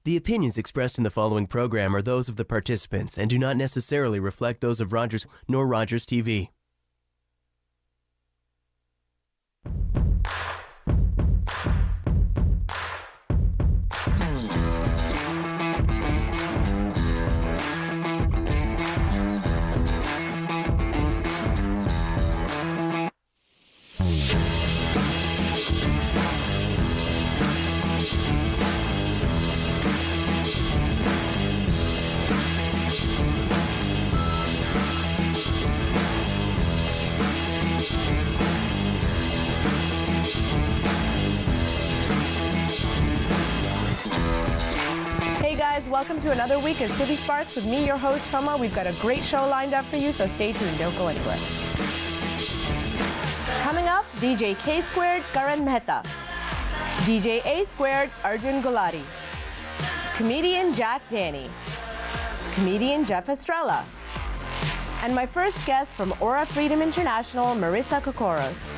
The opinions expressed in the following program are those of the participants and do not necessarily reflect those of Rogers nor Rogers TV. Welcome to another week of City Sparks with me, your host, Homa. We've got a great show lined up for you, so stay tuned. Don't go anywhere. Coming up, DJ K Squared, Karan Mehta. DJ A Squared, Arjun Gulati. Comedian Jack Danny. Comedian Jeff Estrella. And my first guest from Aura Freedom International, Marissa Kokoros.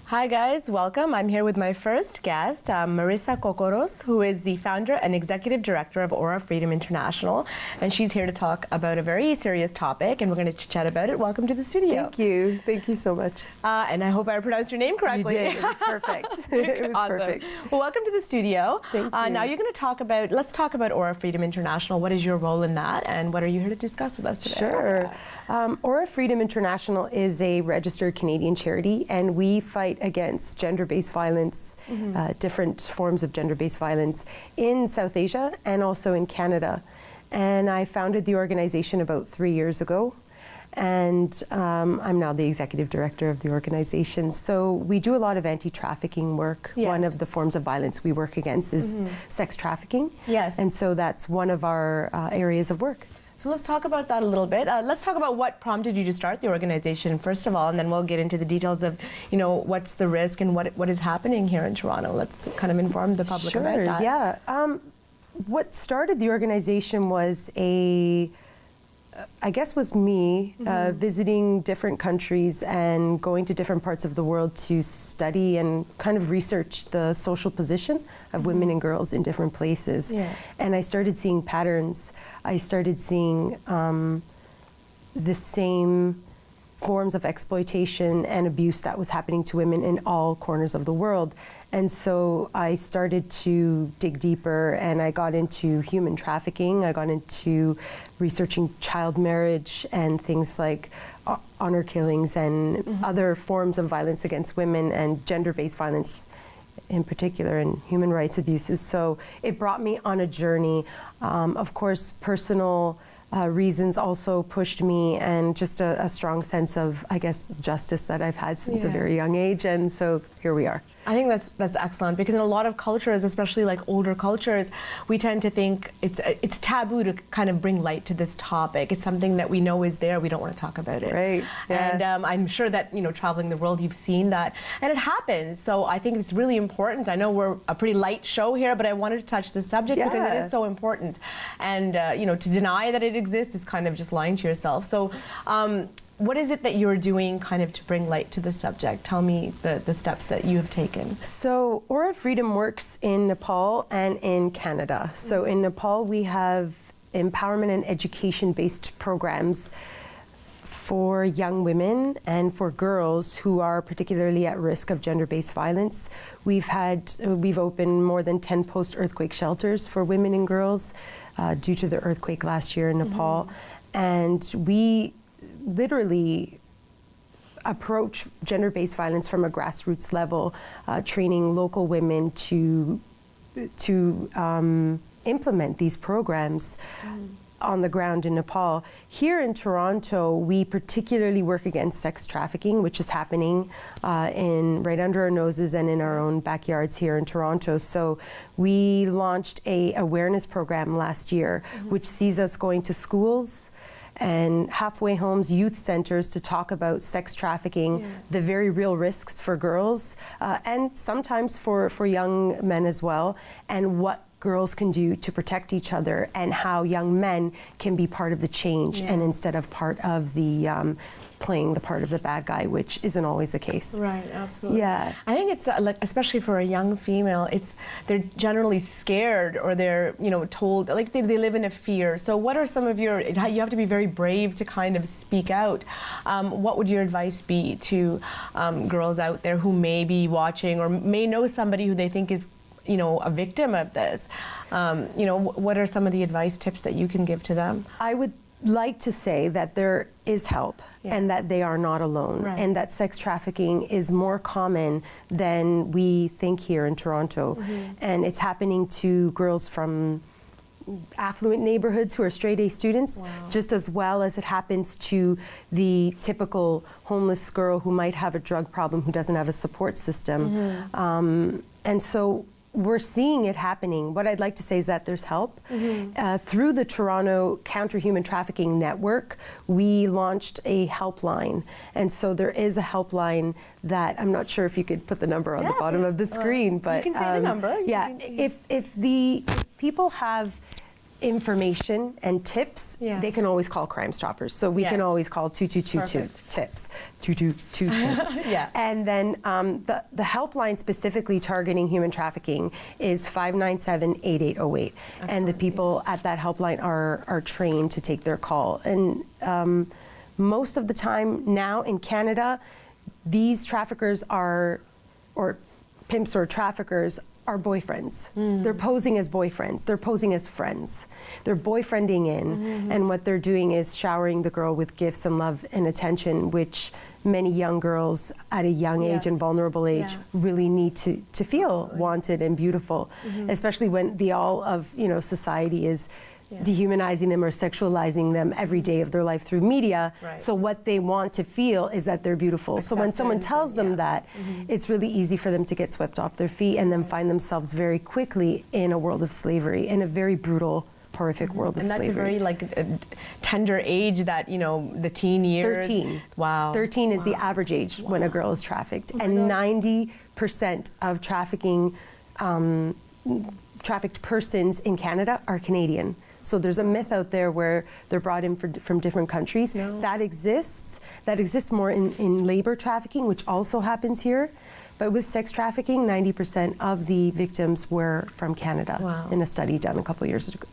Hi guys, welcome. I'm here with my first guest, Marissa Kokoros, who is the founder and executive director of Aura Freedom International, and she's here to talk about a very serious topic, and we're going to chat about it. Welcome to the studio. Thank you so much. And I hope I pronounced your name correctly. You did. It was perfect. It was awesome. Perfect. Well, welcome to the studio. Thank you. Now you're going to talk about, let's talk about Aura Freedom International. What is your role in that, and what are you here to discuss with us today? Sure. Aura Freedom International is a registered Canadian charity, and we fight against gender-based violence, different forms of gender-based violence in South Asia and also in Canada. And I founded the organization about 3 years ago, and I'm now the executive director of the organization. So we do a lot of anti-trafficking work. Yes. One of the forms of violence we work against is sex trafficking. Yes. And so that's one of our areas of work. So let's talk about that a little bit. Let's talk about what prompted you to start the organization, first of all, and then we'll get into the details of, you know, what's the risk and what is happening here in Toronto. Let's kind of inform the public about that. Yeah. What started the organization was was me visiting different countries and going to different parts of the world to study and kind of research the social position of women and girls in different places. Yeah. And I started seeing patterns. I started seeing the same forms of exploitation and abuse that was happening to women in all corners of the world. And so I started to dig deeper, and I got into human trafficking. I got into researching child marriage and things like honor killings and other forms of violence against women and gender-based violence in particular, and human rights abuses. So it brought me on a journey. Of course, personal reasons also pushed me, and just a strong sense of, I guess, justice that I've had since a very young age, and so here we are. I think that's excellent, because in a lot of cultures, especially like older cultures, we tend to think it's taboo to kind of bring light to this topic. It's something that we know is there, we don't want to talk about it. Right. Yeah. And I'm sure that, you know, traveling the world, you've seen that, and it happens. So I think it's really important. I know we're a pretty light show here, but I wanted to touch the subject because it is so important. And you know, to deny that it exists is kind of just lying to yourself. So what is it that you're doing kind of to bring light to the subject? Tell me the steps that you have taken. So Aura Freedom works in Nepal and in Canada. So in Nepal, we have empowerment and education-based programs for young women and for girls who are particularly at risk of gender-based violence. We've opened more than 10 post-earthquake shelters for women and girls due to the earthquake last year in Nepal. And we literally approach gender-based violence from a grassroots level, training local women to implement these programs. on the ground in Nepal. Here in Toronto, we particularly work against sex trafficking, which is happening right under our noses and in our own backyards here in Toronto. So we launched a awareness program last year, which sees us going to schools and halfway homes, youth centers to talk about sex trafficking, the very real risks for girls, and sometimes for young men as well, and what girls can do to protect each other, and how young men can be part of the change and instead of part of the playing the part of the bad guy, which isn't always the case. Right, absolutely. Yeah. I think it's like, especially for a young female, they're generally scared, or they're, you know, told, like they live in a fear. So what are some of you have to be very brave to kind of speak out. What would your advice be to girls out there who may be watching or may know somebody who they think is, you know, a victim of this? You know, what are some of the advice tips that you can give to them? I would like to say that there is help and that they are not alone, and that sex trafficking is more common than we think here in Toronto. And it's happening to girls from affluent neighborhoods who are straight A students, just as well as it happens to the typical homeless girl who might have a drug problem, who doesn't have a support system. And so we're seeing it happening. What I'd like to say is that there's help. Through the Toronto Counter Human Trafficking Network, we launched a helpline. And so there is a helpline that, I'm not sure if you could put the number on the bottom of the screen, but you can say the number. If people have information and tips, they can always call Crime Stoppers. So we can always call 2222 tips. 222 tips. And then the helpline specifically targeting human trafficking is 597-8808. And the people at that helpline are trained to take their call. And most of the time now in Canada, these traffickers or pimps or traffickers are boyfriends. They're posing as boyfriends. They're posing as friends. They're boyfriending in, and what they're doing is showering the girl with gifts and love and attention, which many young girls at a young age and vulnerable age really need to feel wanted and beautiful, especially when the all of society is dehumanizing them or sexualizing them every day of their life through media. So what they want to feel is that they're beautiful. So when someone tells them that, it's really easy for them to get swept off their feet and then find themselves very quickly in a world of slavery, in a very brutal, horrific world of slavery. And that's a very tender age, that the teen years. 13. Wow. 13 is the average age when a girl is trafficked, and 90% of trafficked persons in Canada are Canadian. So there's a myth out there where they're brought in from different countries. That exists. That exists more in labor trafficking, which also happens here. But with sex trafficking, 90% of the victims were from Canada in a study done a couple of years ago,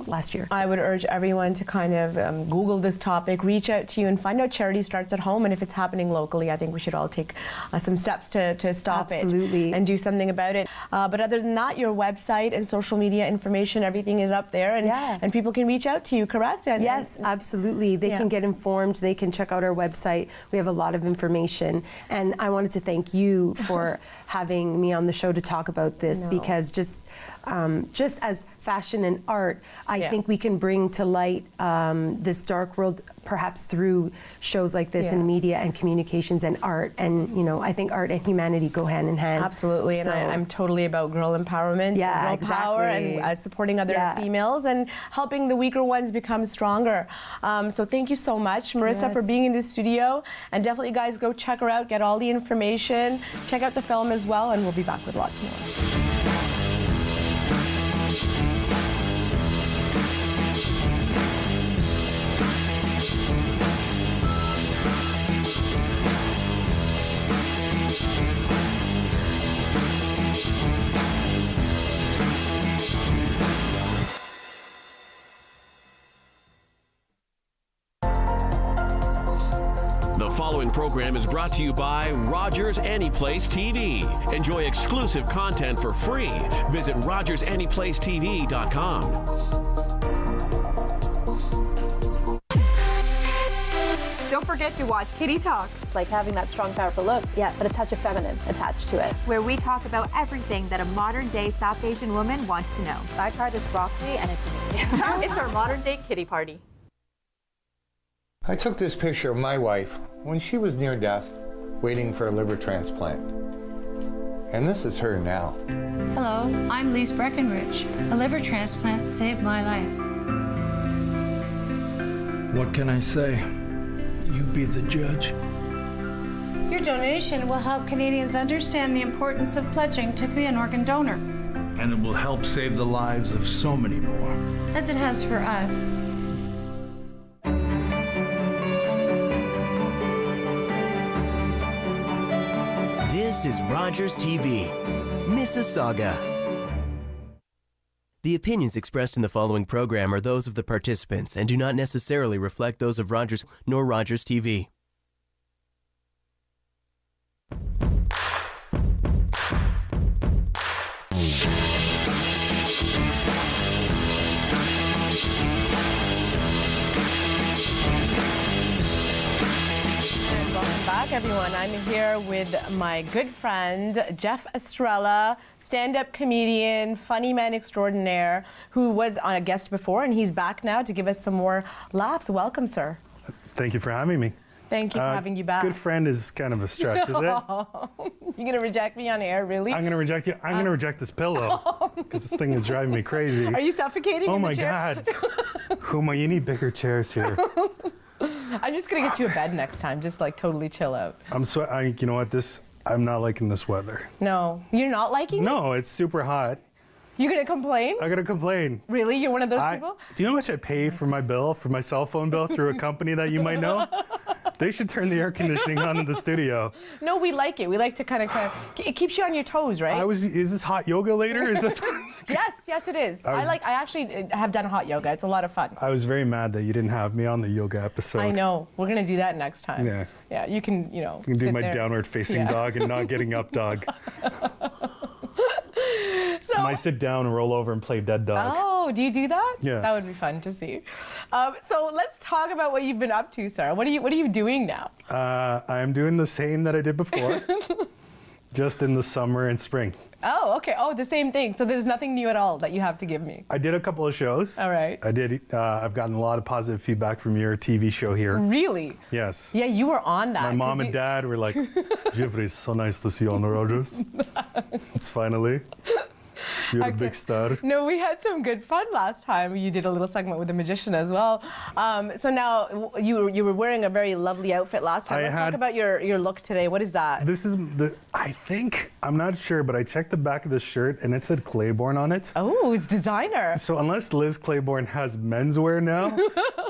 last year. I would urge everyone to kind of Google this topic, reach out to you and find out Charity Starts at Home. And if it's happening locally, I think we should all take some steps to stop it and do something about it. But other than that, your website and social media information, everything is up there, and people can reach out to you, correct? Yes, absolutely. They can get informed. They can check out our website. We have a lot of information. And I wanted to thank you for having me on the show to talk about this, because just as fashion and art, I think we can bring to light this dark world perhaps through shows like this and media and communications and art. And I think art and humanity go hand in hand. Absolutely. So, and I'm totally about girl empowerment, girl power, and supporting other females and helping the weaker ones become stronger. So thank you so much, Marissa, for being in the studio. And definitely, guys, go check her out, get all the information, check out the film as well, and we'll be back with lots more. The following program is brought to you by Rogers Anyplace TV. Enjoy exclusive content for free. Visit RogersAnyplaceTV.com. Don't Don't forget to watch Kitty Talk. It's like having that strong, powerful look, yeah, but a touch of feminine attached to it. Where we talk about everything that a modern-day South Asian woman wants to know. My card is broccoli, and it's me. It's our modern-day kitty party. I took this picture of my wife when she was near death, waiting for a liver transplant. And this is her now. Hello, I'm Lise Breckenridge. A liver transplant saved my life. What can I say? You be the judge. Your donation will help Canadians understand the importance of pledging to be an organ donor, And it will help save the lives of so many more. as it has for us. This is Rogers TV, Mississauga. The opinions expressed in the following program are those of the participants and do not necessarily reflect those of Rogers nor Rogers TV. Back, everyone. I'm here with my good friend Jeff Estrella, stand-up comedian, funny man extraordinaire, who was on a guest before, and he's back now to give us some more laughs. Welcome, sir. Thank you for having me. Thank you for having you back. Good friend is kind of a stretch, is it? You're gonna reject me on air, really? I'm gonna reject you. I'm gonna reject this pillow because this thing is driving me crazy. Are you suffocating? Oh in the my chair? God! Huma, you need bigger chairs here. I'm just gonna get you a bed next time. Just like totally chill out. You know what? I'm not liking this weather. No, you're not liking it? No, it's super hot. You're gonna complain? I gotta complain. Really? You're one of those people? Do you know how much I pay for my cell phone bill through a company that you might know? They should turn the air conditioning on in the studio. No, we like it. We like to kind of, it keeps you on your toes, right? Is this hot yoga later? Is this? Yes, it is. I actually have done hot yoga. It's a lot of fun. I was very mad that you didn't have me on the yoga episode. I know. We're gonna do that next time. Yeah. Yeah, you can, You can do sit my there. downward facing dog and not getting up dog. So, I might sit down and roll over and play dead dog. oh, do you do that? Yeah. That would be fun to see. So let's talk about what you've been up to, sir. What are you doing now? I am doing the same that I did before, just in the summer and spring. Oh, okay. Oh, the same thing. So there's nothing new at all that you have to give me. I did a couple of shows. All right. I've gotten a lot of positive feedback from your TV show here. Really? Yes. Yeah, you were on that. My mom and dad were like, Jeffrey, it's so nice to see you on the Rogers. It's finally. You're a big star. No, we had some good fun last time. You did a little segment with the magician as well. So now you were wearing a very lovely outfit last time. Let's talk about your look today. What is that? This is I'm not sure, but I checked the back of the shirt and it said Claiborne on it. Oh, it's designer. So unless Liz Claiborne has menswear now,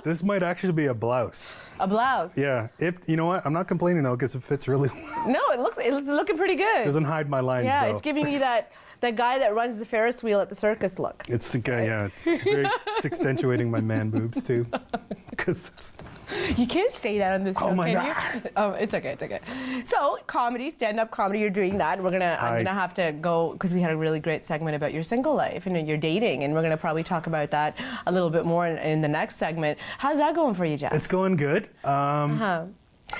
this might actually be a blouse. A blouse. Yeah. You know what? I'm not complaining though because it fits really well. No, it's looking pretty good. Doesn't hide my lines yeah, though. it's giving you that guy that runs the Ferris wheel at the circus look. It's the guy, yeah. It's accentuating my man boobs too. Because you can't say that on this show, oh my can God. you? Oh, it's okay, it's okay. So comedy, stand-up comedy, you're doing that. I'm gonna have to go because we had a really great segment about your single life and your dating, and we're gonna probably talk about that a little bit more in the next segment. How's that going for you, Jeff? It's going good.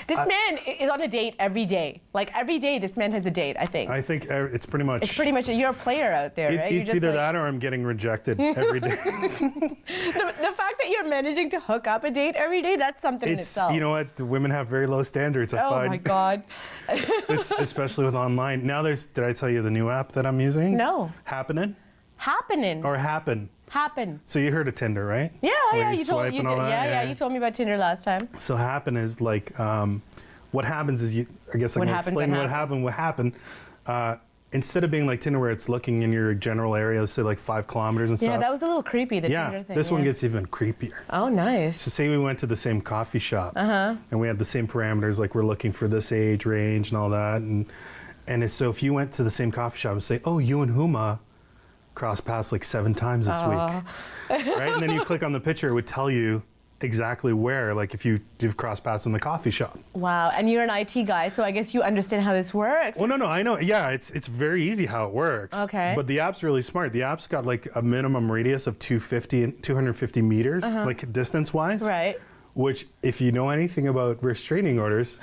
This man is on a date every day. Like every day, this man has a date. I think. I think it's pretty much. It's pretty much. You're a player out there, right? It's either that or I'm getting rejected every day. The fact that you're managing to hook up a date every day, that's something in itself. You know what? The women have very low standards, I find. Oh my God. It's especially with online. Now did I tell you the new app that I'm using? No. Happening? Happening. Or Happen? Happen. So you heard of Tinder, right? Yeah, Where you told me. You told me about Tinder last time. So Happen is like, what happens is I guess I can explain what happened. Instead of being like Tinder where it's looking in your general area, let's say like 5 kilometers and stuff. Yeah, that was a little creepy, the Tinder thing. This one gets even creepier. Oh, nice. So say we went to the same coffee shop and we had the same parameters, like we're looking for this age range and all that. And so if you went to the same coffee shop and say, oh, you and Huma crossed paths like 7 times this week, right? And then you click on the picture, it would tell you exactly where, like if you do cross paths in the coffee shop. Wow, and you're an IT guy, so I guess you understand how this works. Well, no, I know. Yeah, it's very easy how it works. Okay. But the app's really smart. The app's got like a minimum radius of 250 meters, like distance-wise. Right. which, if you know anything about restraining orders,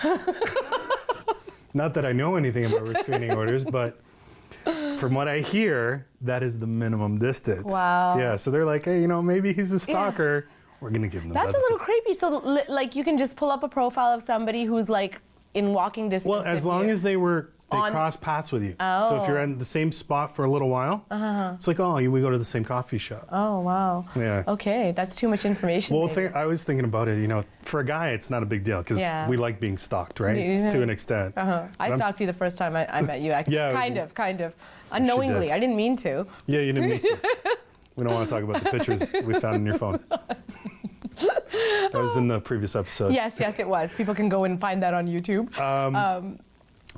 not that I know anything about restraining orders, but from what I hear, that is the minimum distance. Wow. Yeah, so they're like, hey, you know, maybe he's a stalker. We're going to give him the That's a benefit. little creepy. So, like, you can just pull up a profile of somebody who's, like, in walking distance. Well, as of long you. as they cross paths with you. Oh. So if you're in the same spot for a little while, it's like, oh, we go to the same coffee shop. Oh, wow. Yeah. Okay, that's too much information. Well, maybe. I was thinking about it, you know, for a guy, it's not a big deal because Yeah. we like being stalked, right? It's to an extent. I stalked you the first time I met you, actually. Yeah, kind of. Unknowingly. I didn't mean to. Yeah, you didn't need to. We don't want to talk about the pictures we found in your phone. That was in the previous episode. Yes, it was. People can go and find that on YouTube.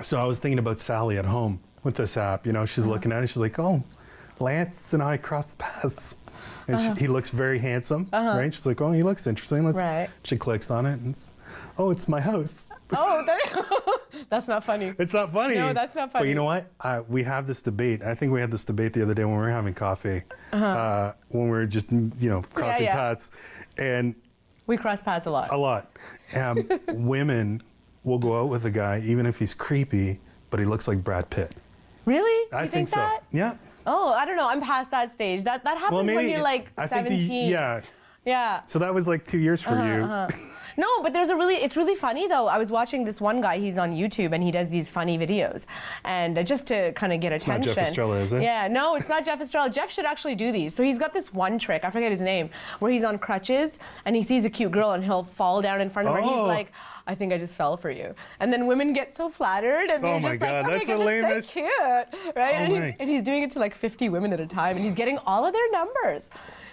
So I was thinking about Sally at home with this app. You know, she's looking at it. She's like, oh, Lance and I crossed paths. And he looks very handsome, right? She's like, oh, he looks interesting. Right. She clicks on it, and it's my house. Oh, that's not funny. It's not funny. No, that's not funny. But you know what? We have this debate. I think we had this debate the other day when we were having coffee, when we were just, you know, crossing paths. And we cross paths a lot. a lot. Women will go out with a guy even if he's creepy, but he looks like Brad Pitt. Really? I You think so. that? Yeah. Oh, I don't know. I'm past that stage. That happens when you're like I think 17. yeah. Yeah. So that was like 2 years for you. No, but it's really funny though. I was watching this one guy, he's on YouTube and he does these funny videos. And just to kind of get attention. Not Jeff Estrella, is it? Yeah, no, it's not Jeff Estrella. Jeff should actually do these. So he's got this one trick, I forget his name, where he's on crutches and he sees a cute girl and he'll fall down in front of her and he's like, I think I just fell for you. And then women get so flattered and they're Oh my just like, God, oh that's my the God, lamest. that's so cute, right? Oh my. And he's doing it to like 50 women at a time and he's getting all of their numbers.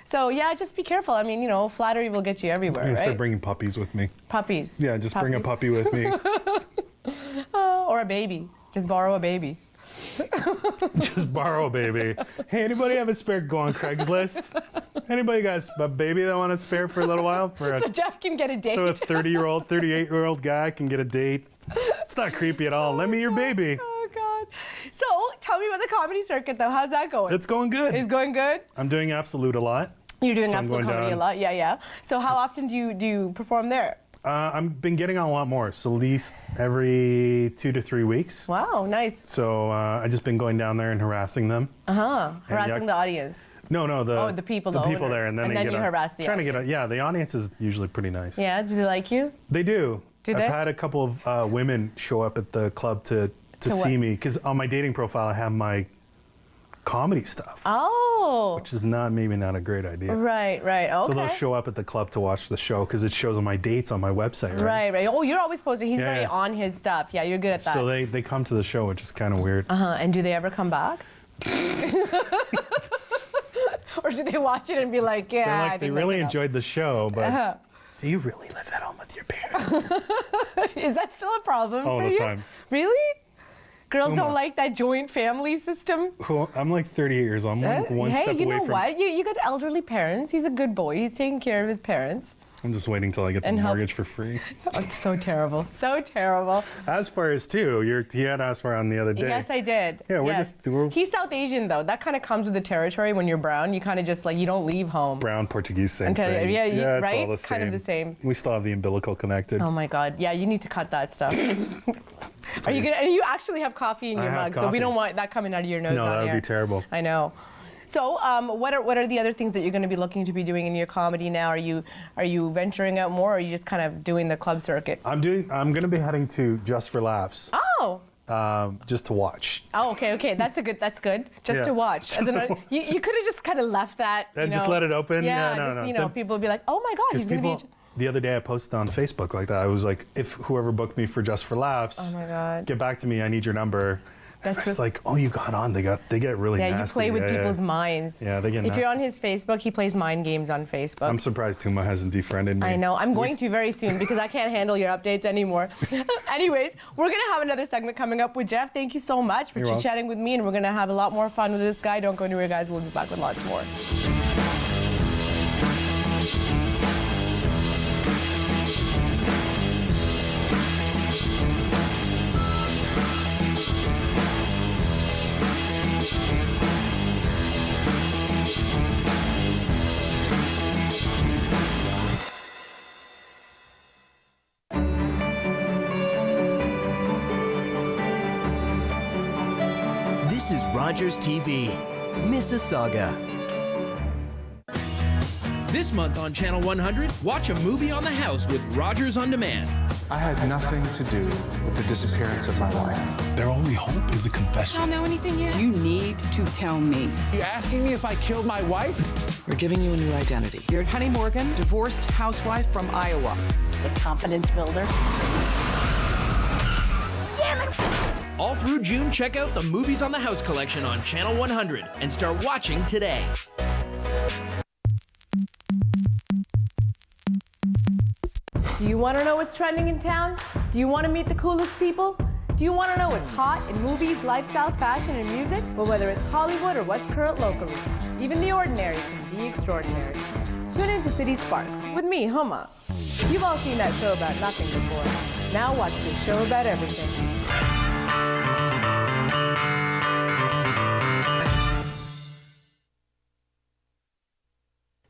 So yeah, just be careful. I mean, you know, flattery will get you everywhere, I'm gonna right? start bringing puppies with me. Puppies. Yeah, just bring a puppy with me. Or a baby. Just borrow a baby. Just borrow a baby. Hey, anybody have a spare? Go on Craigslist. Anybody got a baby that want to spare for a little while? So Jeff can get a date. So a 30-year-old, 38-year-old guy can get a date. It's not creepy at all. Lend me your baby. Oh God. So tell me about the comedy circuit though. How's that going? It's going good. It's going good? I'm doing Absolute a lot. You're doing So I'm Absolute going Comedy down. a lot. Yeah. So how often do you perform there? I've been getting on a lot more, so at least every 2 to 3 weeks. Wow, nice. So I just been going down there and harassing them. Harassing the audience. No, the people, the people owners. there, and then And they then get you harass the trying to audience. get yeah. The audience is usually pretty nice. Yeah, do they like you? They do. Do I've they? had a couple of women show up at the club to To what? see me because on my dating profile I have my comedy stuff, Oh. which is maybe not a great idea. Right. Okay. So they'll show up at the club to watch the show because it shows on my dates on my website, right? Right. Oh, you're always posting. He's Yeah, very yeah. on his stuff. Yeah, you're good at that. So they come to the show, which is kind of weird. And do they ever come back? Or do they watch it and be like, yeah, They're I like, think they that's really enough. enjoyed the show, but Uh-huh. do you really live at home with your parents? Is that still a problem All for the you? time. Really? Girls Uma. don't like that joint family system? Well, I'm like 38 years old. I'm like one Hey, step you away know from. what? You got elderly parents. He's a good boy. He's taking care of his parents. I'm just waiting till I get the And help- mortgage for free. Oh, it's so terrible. So terrible. As far as he had asked for on the other day. Yes, I did. Yeah, yes. He's South Asian, though. That kind of comes with the territory when you're brown. You kind of just, like, you don't leave home. Brown, Portuguese, same Until- thing. yeah, it's right? all the same. Kind of the same. We still have the umbilical connected. Oh, my God. Yeah, you need to cut that stuff. Are you gonna? And you actually have coffee in I your have mug, so we coffee. don't want that coming out of your nose. No, on that would air. be terrible. I know. So, what are the other things that you're going to be looking to be doing in your comedy now? Are you venturing out more, or are you just kind of doing the club circuit? I'm going to be heading to Just for Laughs. Oh. Just to watch. Oh, okay. That's good. Just Yeah, to watch. just As in, to watch. You could have just kind of left that. And you just know. let it open? Yeah, Yeah, no, just, no. you know, people would be like, oh my God, he's Because going to people, be. the other day I posted on Facebook like that. I was like, if whoever booked me for Just for Laughs, Oh my God. get back to me. I need your number. That's It's like, oh, you got on. They get really Yeah, nasty. you play with Yeah, people's minds. Yeah, they get If you're on nasty. his Facebook, he plays mind games on Facebook. I'm surprised Tuma hasn't defriended me. I know. I'm going to very soon because I can't handle your updates anymore. Anyways, we're going to have another segment coming up with Jeff. Thank you so much for You're welcome. chit-chatting with me, and we're going to have a lot more fun with this guy. Don't go anywhere, guys. We'll be back with lots more. This is Rogers TV, Mississauga. This month on Channel 100, watch a movie on the house with Rogers On Demand. I had nothing to do with the disappearance of my wife. Their only hope is a confession. I don't know anything yet. You need to tell me. You asking me if I killed my wife? We're giving you a new identity. You're Honey Morgan, divorced housewife from Iowa. The confidence builder. Damn it! All through June, check out the Movies on the House collection on Channel 100 and start watching today. Do you want to know what's trending in town? Do you want to meet the coolest people? Do you want to know what's hot in movies, lifestyle, fashion, and music? Well, whether it's Hollywood or what's current locally, even the ordinary can be extraordinary. Tune in to City Sparks with me, Homa. You've all seen that show about nothing before. Now watch this show about everything.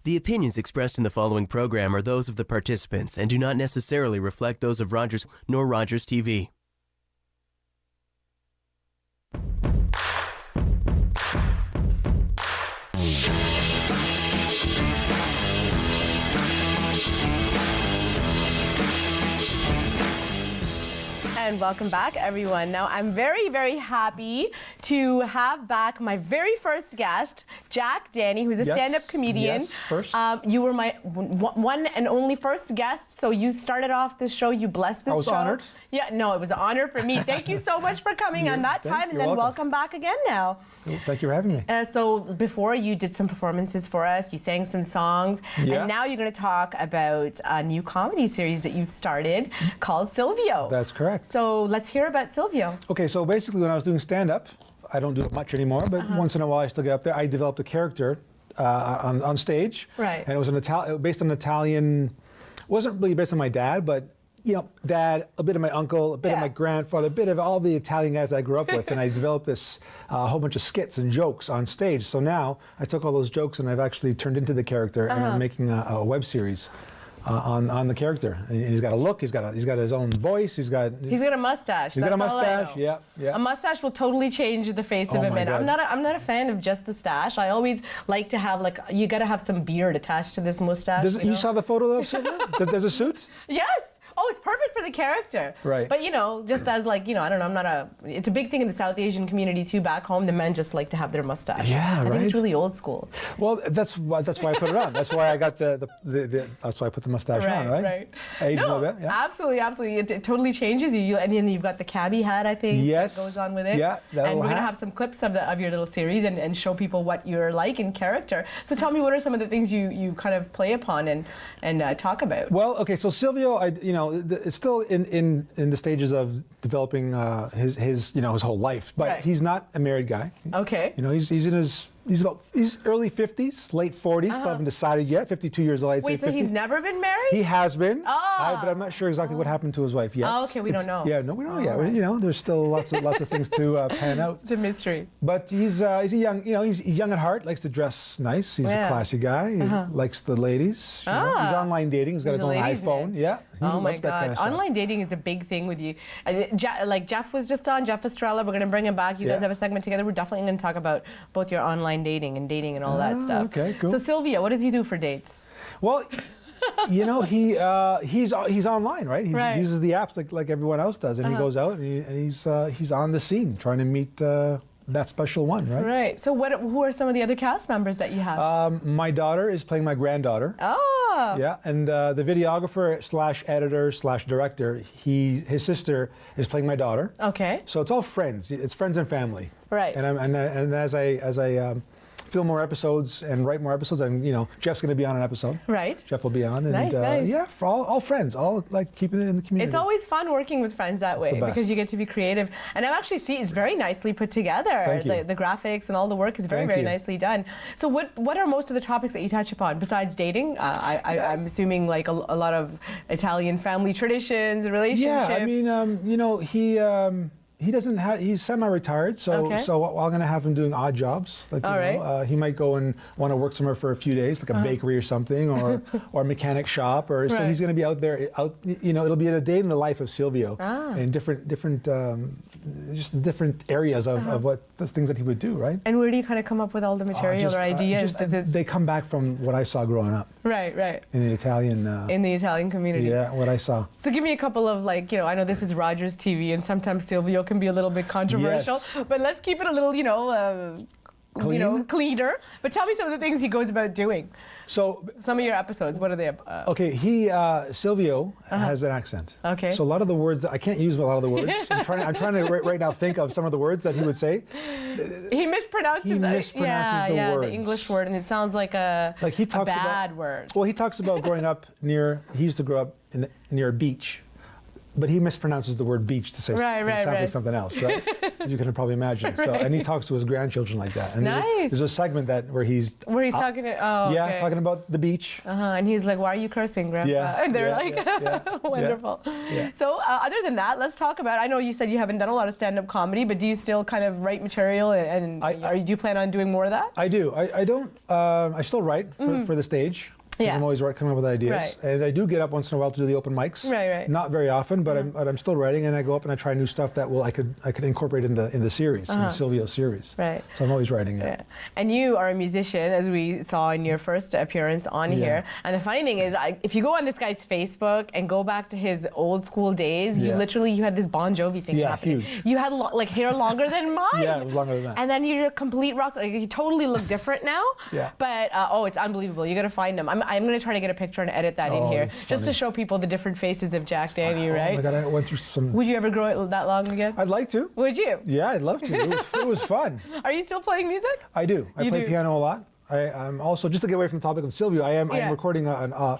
The opinions expressed in the following program are those of the participants and do not necessarily reflect those of Rogers nor Rogers TV. And welcome back, everyone. Now, I'm very, very happy to have back my very first guest, Jack Danny, who's a stand-up comedian. Yes, first. You were my one and only first guest, so you started off this show, you blessed this show. I was honored. Yeah, no, it was an honor for me. Thank you so much for coming on that time, and then welcome back again now. Thank you for having me. So before, you did some performances for us, you sang some songs, and now you're going to talk about a new comedy series that you've started called Silvio. That's correct. So let's hear about Silvio. Okay, so basically when I was doing stand-up, I don't do it much anymore, but once in a while I still get up there. I developed a character on stage. Right. And it was based on an Italian, wasn't really based on my dad, but you know, dad, a bit of my uncle, a bit of my grandfather, a bit of all the Italian guys that I grew up with, and I developed this whole bunch of skits and jokes on stage. So now I took all those jokes and I've actually turned into the character, and I'm making a web series on the character. And he's got a look. He's got his own voice. He's got a mustache. He's got a mustache. Yeah. A mustache will totally change the face of a man. I'm not a fan of just the stash. I always like to have you got to have some beard attached to this mustache. You saw the photo of Silvio? There's a suit? Yes. Oh, it's perfect for the character. Right. But, just as I don't know, it's a big thing in the South Asian community too back home. The men just like to have their mustache. Yeah, I think it's really old school. Well, that's why I put it on. That's why I got that's why I put the mustache on, right? Right. Age no, a little bit, yeah. Absolutely. It totally changes you. And then you've got the cabbie hat, I think, that goes on with it. Yeah, and we're going to have some clips of your little series and show people what you're like in character. So tell me, what are some of the things you kind of play upon and talk about? Well, okay, so Silvio, it's still in the stages of developing his whole life, but he's not a married guy. Okay. He's early 50s, late 40s, still haven't decided yet, 52 years old, I'd say. Wait, so 50. he's never been married? He has been, but I'm not sure exactly what happened to his wife yet. Oh, okay, we don't know. Yeah, no, we don't know yet. Right. There's still lots of things to pan out. It's a mystery. But he's a young, he's young at heart, likes to dress nice. He's a classy guy. He likes the ladies. He's online dating. He's got his own iPhone. Man. Yeah. Oh my God. Online dating is a big thing with you. Like Jeff was just on, Jeff Estrella. We're going to bring him back. You guys have a segment together. We're definitely going to talk about both your online dating and all that stuff. Okay, cool. So Silvio, what does he do for dates? Well, he's online, right? He uses the apps like everyone else does, and he goes out and he's on the scene trying to meet that special one, right? Right. So who are some of the other cast members that you have? My daughter is playing my granddaughter. Oh. Yeah, and the videographer / editor / director, his sister is playing my daughter. Okay. So it's all friends. It's friends and family. Right. And as I film more episodes and write more episodes, and Jeff's going to be on an episode. Right. Jeff will be on, and nice. Yeah, for all friends, all like keeping it in the community. It's always fun working with friends that way because you get to be creative, and I've actually seen it's very nicely put together. Thank you. The graphics and all the work is very nicely done. So what are most of the topics that you touch upon besides dating? I'm assuming like a lot of Italian family traditions, relationships. Yeah, I mean, he's semi-retired, so I'm going to have him doing odd jobs. Like, he might go and want to work somewhere for a few days, like a bakery or something, or a mechanic shop, so he's going to be out there. It'll be a day in the life of Silvio in different just the different areas of what the things that he would do, right? And where do you kind of come up with all the material or ideas? They come back from what I saw growing up. Right. In the Italian. In the Italian community. Yeah, what I saw. So give me a couple of I know this is Rogers TV, and sometimes Silvio can be a little bit controversial, but let's keep it a little, cleaner. But tell me some of the things he goes about doing. So some of your episodes, what are they? Okay, Silvio has an accent. Okay. So a lot of the words I can't use a lot of the words. I'm trying to right now think of some of the words that he would say. He mispronounces the words. The English word, and it sounds like a bad word. Well, he talks about growing up he used to grow up near a beach. But he mispronounces the word beach to say it sounds like something else, right? As you can probably imagine. So, and he talks to his grandchildren like that. And there's a segment where he's talking talking about the beach. And he's like, "Why are you cursing, Grandpa?" Yeah, and they're wonderful. Yeah. So other than that, let's talk about. I know you said you haven't done a lot of stand-up comedy, but do you still kind of write material, and do you plan on doing more of that? I do. I don't. I still write for the stage. Yeah. I'm always coming up with ideas. Right. And I do get up once in a while to do the open mics. Right. Not very often, but I'm still writing, and I go up and I try new stuff that I could incorporate in the series, in the Silvio series. Right. So I'm always writing it. Yeah. And you are a musician, as we saw in your first appearance on here. And the funny thing is, if you go on this guy's Facebook and go back to his old school days, you had this Bon Jovi thing happening. Huge. You had hair longer than mine. Yeah, it was longer than that. And then you're a complete rock star. You totally look different now. Yeah. But it's unbelievable. You got to find him. I'm going to try to get a picture and edit that in here, just to show people the different faces of Jack Danny, right? Oh my God, I went through some. Would you ever grow it that long again? I'd like to. Would you? Yeah, I'd love to. It was fun. Are you still playing music? I do. I play piano a lot. I'm also, just to get away from the topic of Silvio, I am recording a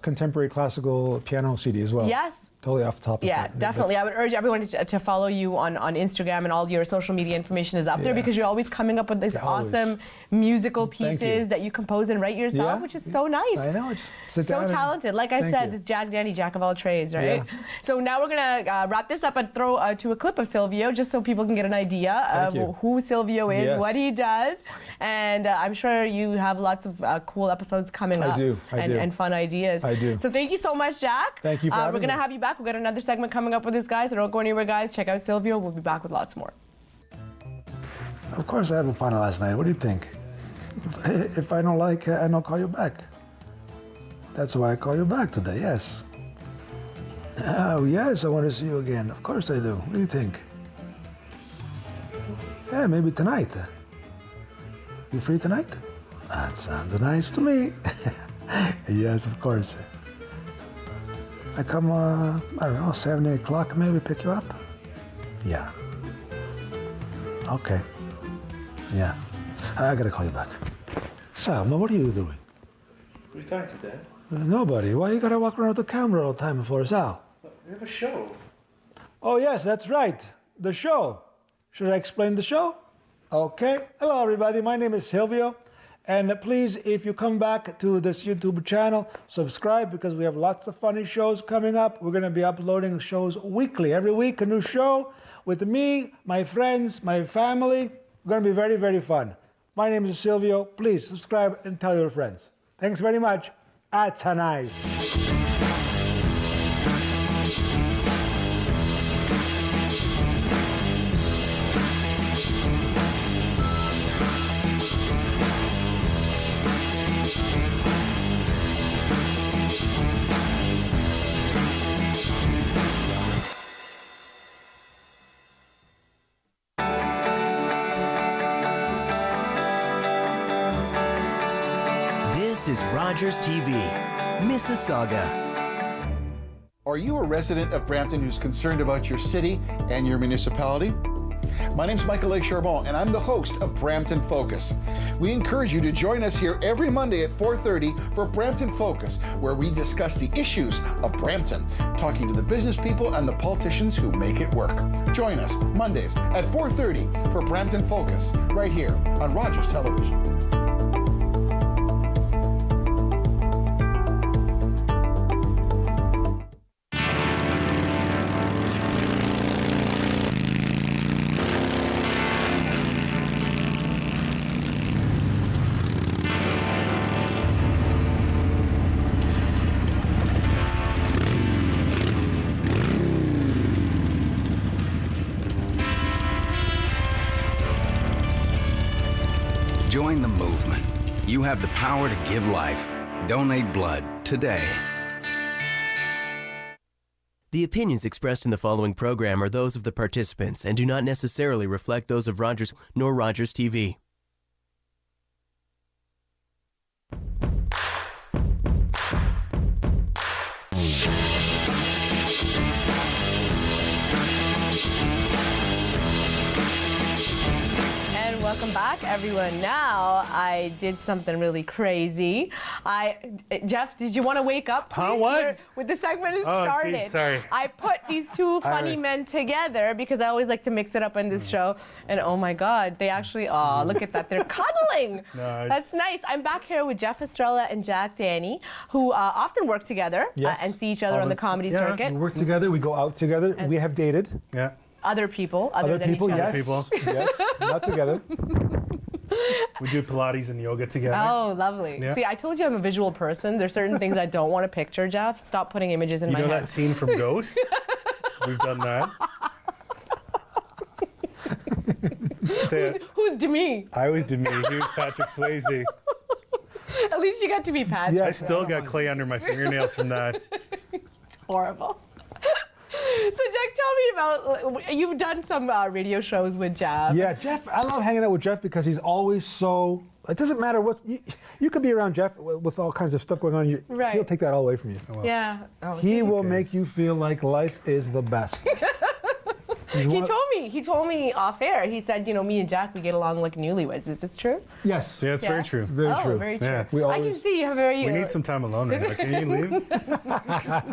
contemporary classical piano CD as well. Yes. Totally off the topic. Yeah, definitely. I would urge everyone to follow you on Instagram, and all your social media information is up there, because you're always coming up with these awesome musical pieces that you compose and write yourself, which is so nice. I know, just sit so down talented. Like I said, this Jack Danny, jack of all trades, right? Yeah. So now we're gonna wrap this up and throw to a clip of Silvio, just so people can get an idea of who Silvio is, what he does, and I'm sure you have lots of cool episodes coming up. I do. And fun ideas. I do. So thank you so much, Jack. Thank you for having me. We're gonna have you back. We've got another segment coming up with this guy, so don't go anywhere, guys. Check out Silvio. We'll be back with lots more. Of course, I had fun last night. What do you think? If I don't like it, I don't call you back. That's why I call you back today, yes. Oh, yes, I want to see you again. Of course I do. What do you think? Yeah, maybe tonight. You free tonight? That sounds nice to me. Yes, of course. I come, I don't know, 7, 8 o'clock, maybe pick you up? Yeah. Okay. Yeah. I gotta call you back. Salma, what are you doing? Who are you talking to, Dad? Nobody. Why you gotta walk around with the camera all the time for Sal? We have a show. Oh, yes, that's right. The show. Should I explain the show? Okay. Hello, everybody. My name is Silvio. And please, if you come back to this YouTube channel, subscribe, because we have lots of funny shows coming up. We're going to be uploading shows weekly. Every week, a new show with me, my friends, my family. It's going to be very, very fun. My name is Silvio. Please subscribe and tell your friends. Thanks very much. Atanay. This is Rogers TV, Mississauga. Are you a resident of Brampton who's concerned about your city and your municipality? My name's Michael A. Charbon, and I'm the host of Brampton Focus. We encourage you to join us here every Monday at 4:30 for Brampton Focus, where we discuss the issues of Brampton, talking to the business people and the politicians who make it work. Join us Mondays at 4:30 for Brampton Focus, right here on Rogers Television. Join the movement. You have the power to give life. Donate blood today. The opinions expressed in the following program are those of the participants and do not necessarily reflect those of Rogers nor Rogers TV. Welcome back, everyone. Now, I did something really crazy. Jeff, did you want to wake up? Huh, what? With the segment is started. Geez, sorry. I put these two funny men together because I always like to mix it up on this show. And oh my God, they actually, look at that. They're cuddling. Nice. That's nice. I'm back here with Jeff Estrella and Jack Danny, who often work together and see each other on the comedy circuit. We work together, we go out together, we have dated. Yeah. Other people, other than people, each other. yes. People. Yes, not together. We do Pilates and yoga together. Oh, lovely. Yeah. See, I told you I'm a visual person. There's certain things I don't want to picture, Jeff. Stop putting images in my head. You know that scene from Ghost? We've done that. Say it. Who's Demi? I was Demi. He was Patrick Swayze. At least you got to be Patrick. I still got clay under my fingernails from that. Horrible. So, Jack, tell me about, you've done some radio shows with Jeff. Yeah, Jeff, I love hanging out with Jeff because he's always so, it doesn't matter what, you could be around Jeff with all kinds of stuff going on, Right. He'll take that all away from you. Yeah. Oh, He will make you feel like life is the best. He told me off air, he said, you know, me and Jack, we get along like newlyweds. Is this true? Yes. Yeah, it's very true. Very true. Very true. Yeah. I can see you have very... We need some time alone right now. Can you leave?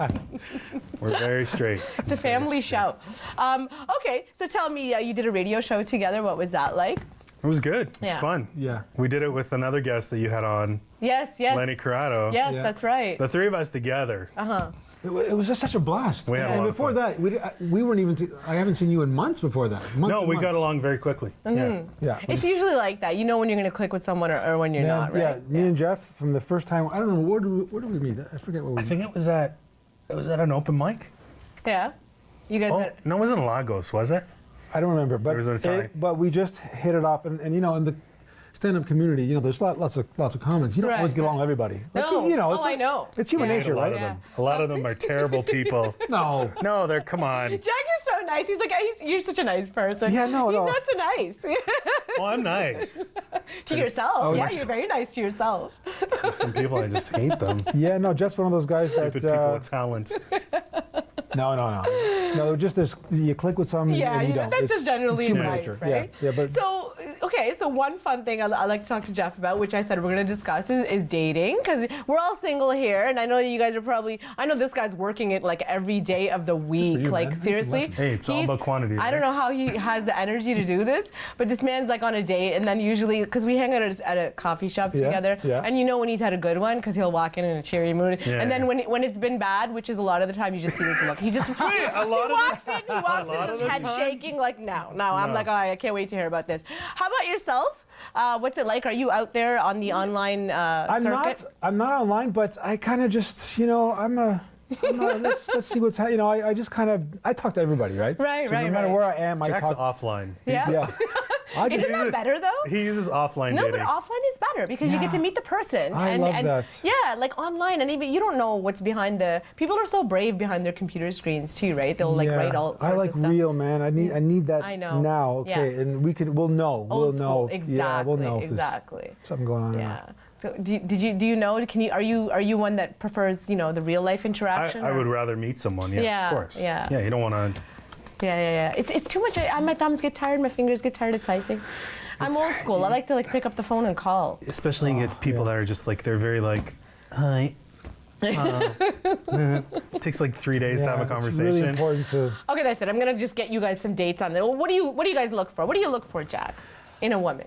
We're very straight. It's a family show. Okay, so tell me, you did a radio show together. What was that like? It was good. It was Yeah. fun. Yeah. We did it with another guest that you had on. Yes. Lenny Corrado. Yes, that's right. The three of us together. Uh-huh. It was just such a blast. We had a and lot of before fun. that, we weren't even, I haven't seen you in months before that. No, we got along very quickly. Mhm. Yeah. It's usually like that. You know when you're going to click with someone or when you're not, right? Yeah, me and Jeff from the first time, I don't know, where did we meet? I forget where we I think it was at an open mic. Yeah. You guys had, No, it wasn't Lagos, was it? I don't remember, but was at a time. but we just hit it off, and you know, in the stand-up community, you know, there's lots of comics. You don't always get along with everybody. No. You know, I know. It's human nature, A lot right? of them. A lot of them are terrible people. No. No, they're, come on. Jack is so nice. He's like, you're such a nice person. Yeah, no. He's not so nice. Well, I'm nice. To yourself. Oh, Yeah, yes. you're very nice to yourself. There's some people, I just hate them. Yeah, no, Jeff's one of those guys that. Stupid people with talent. No, just this, you click with some Yeah, and you don't. that's It's- just generally it's human life, nature. right? Yeah, but So, okay, so one fun thing I like to talk to Jeff about, which I said we're going to discuss, is dating, because we're all single here, and I know you guys are probably, I know this guy's working it like every day of the week, you, like man. seriously. Hey, it's all about quantity. I don't know how he has the energy to do this, but this man's like on a date, and then usually, because we hang out at a coffee shop Yeah, together, yeah. and you know when he's had a good one, because he'll walk in a cheery mood, Yeah, and then yeah. when it's been bad, which is a lot of the time, you just see this look. He just Wait, a lot he of walks the- in, he walks a lot in, of his the head time? shaking like, no. I'm No. like, oh, I can't wait to hear about this. How about yourself? What's it like? Are you out there on the online circuit? I'm not online, but I kind of just, you know, let's see what's happening. You know, I just kind of, I talk to everybody, right? Right, So right, no matter right. where I am, I Jack's talk. offline. Yeah. Isn't that better though? He uses offline No, dating. but offline is better because you get to meet the person. I and, love and that. Yeah, like online, and even you don't know what's behind the. People are so brave behind their computer screens too, right? They'll like write all sorts I like of stuff. real, man. I need that I know. now. Okay, Yeah. and we'll know. Old we'll school. know. Exactly. Yeah, we'll know if there's Exactly. something going on. or Yeah. not. So do you know? Are you one that prefers the real life interaction? I or- would rather meet someone. Yeah, Yeah, of course. yeah. Yeah, you don't want to. Yeah. It's too much. My thumbs get tired. My fingers get tired of typing. I'm old school. I like to pick up the phone and call. Especially you get people that are just like, they're very like, hi. It takes like 3 days to have a conversation. It's really important to. Okay, that's it. I'm gonna just get you guys some dates on there. What do you guys look for? What do you look for, Jack, in a woman?